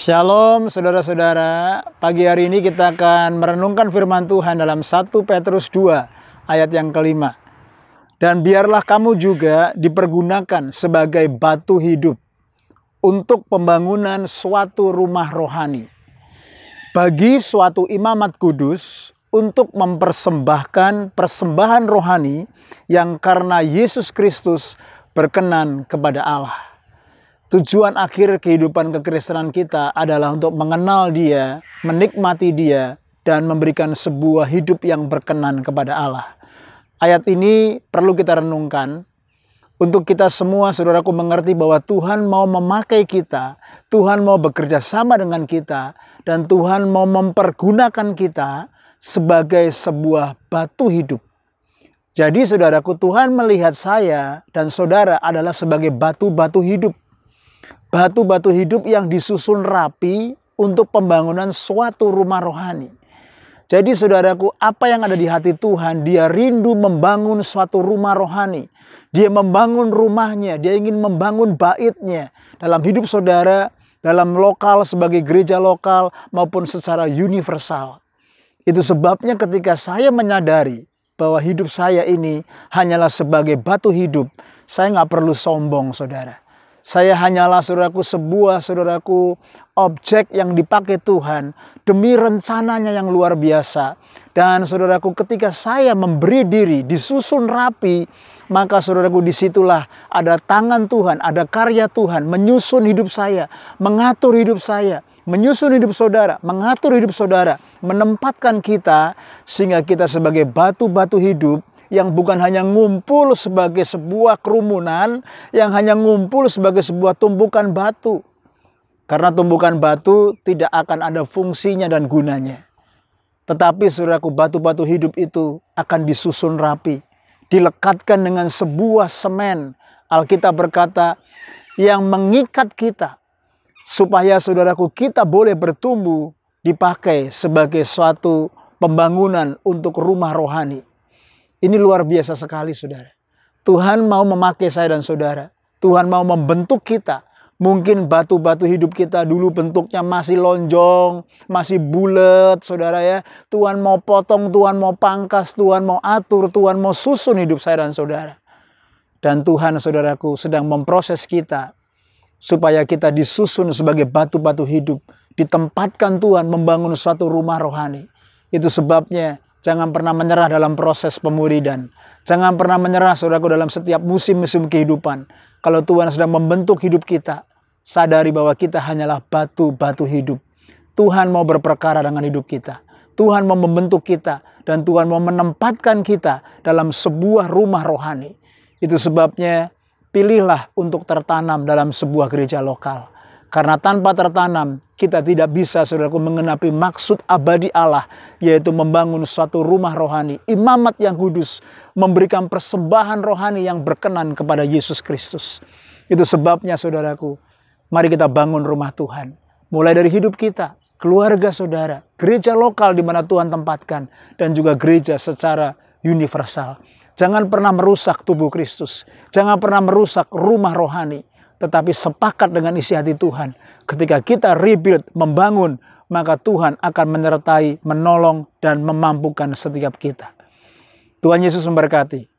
Shalom saudara-saudara, pagi hari ini kita akan merenungkan firman Tuhan dalam 1 Petrus 2 ayat yang kelima. Dan biarlah kamu juga dipergunakan sebagai batu hidup untuk pembangunan suatu rumah rohani, bagi suatu imamat kudus untuk mempersembahkan persembahan rohani yang karena Yesus Kristus berkenan kepada Allah. Tujuan akhir kehidupan kekristenan kita adalah untuk mengenal Dia, menikmati Dia, dan memberikan sebuah hidup yang berkenan kepada Allah. Ayat ini perlu kita renungkan untuk kita semua, saudaraku, mengerti bahwa Tuhan mau memakai kita, Tuhan mau bekerja sama dengan kita, dan Tuhan mau mempergunakan kita sebagai sebuah batu hidup. Jadi saudaraku, Tuhan melihat saya dan saudara adalah sebagai batu-batu hidup. Batu-batu hidup yang disusun rapi untuk pembangunan suatu rumah rohani. Jadi saudaraku, apa yang ada di hati Tuhan, Dia rindu membangun suatu rumah rohani. Dia membangun rumahnya, Dia ingin membangun baitnya dalam hidup saudara, dalam lokal sebagai gereja lokal maupun secara universal. Itu sebabnya ketika saya menyadari bahwa hidup saya ini hanyalah sebagai batu hidup, saya nggak perlu sombong, saudara. Saya hanyalah, saudaraku, objek yang dipakai Tuhan demi rencananya yang luar biasa. Dan saudaraku, ketika saya memberi diri, disusun rapi, maka saudaraku, disitulah ada tangan Tuhan, ada karya Tuhan menyusun hidup saya, mengatur hidup saya, menyusun hidup saudara, mengatur hidup saudara, menempatkan kita sehingga kita sebagai batu-batu hidup yang bukan hanya ngumpul sebagai sebuah kerumunan, yang hanya ngumpul sebagai sebuah tumpukan batu. Karena tumpukan batu tidak akan ada fungsinya dan gunanya. Tetapi saudaraku, batu-batu hidup itu akan disusun rapi, dilekatkan dengan sebuah semen. Alkitab berkata, yang mengikat kita, supaya saudaraku kita boleh bertumbuh, dipakai sebagai suatu pembangunan untuk rumah rohani. Ini luar biasa sekali, saudara. Tuhan mau memakai saya dan saudara. Tuhan mau membentuk kita. Mungkin batu-batu hidup kita dulu bentuknya masih lonjong, masih bulat, saudara ya. Tuhan mau potong, Tuhan mau pangkas, Tuhan mau atur, Tuhan mau susun hidup saya dan saudara. Dan Tuhan, saudaraku, sedang memproses kita supaya kita disusun sebagai batu-batu hidup. Ditempatkan Tuhan membangun suatu rumah rohani. Itu sebabnya jangan pernah menyerah dalam proses pemuridan. Jangan pernah menyerah, saudaraku, dalam setiap musim-musim kehidupan. Kalau Tuhan sedang membentuk hidup kita, sadari bahwa kita hanyalah batu-batu hidup. Tuhan mau berperkara dengan hidup kita. Tuhan mau membentuk kita. Dan Tuhan mau menempatkan kita dalam sebuah rumah rohani. Itu sebabnya pilihlah untuk tertanam dalam sebuah gereja lokal. Karena tanpa tertanam, kita tidak bisa, saudaraku, mengenapi maksud abadi Allah, yaitu membangun suatu rumah rohani, imamat yang kudus, memberikan persembahan rohani yang berkenan kepada Yesus Kristus. Itu sebabnya, saudaraku, mari kita bangun rumah Tuhan. Mulai dari hidup kita, keluarga saudara, gereja lokal di mana Tuhan tempatkan, dan juga gereja secara universal. Jangan pernah merusak tubuh Kristus. Jangan pernah merusak rumah rohani. Tetapi sepakat dengan isi hati Tuhan. Ketika kita rebuild, membangun, maka Tuhan akan menyertai, menolong, dan memampukan setiap kita. Tuhan Yesus memberkati.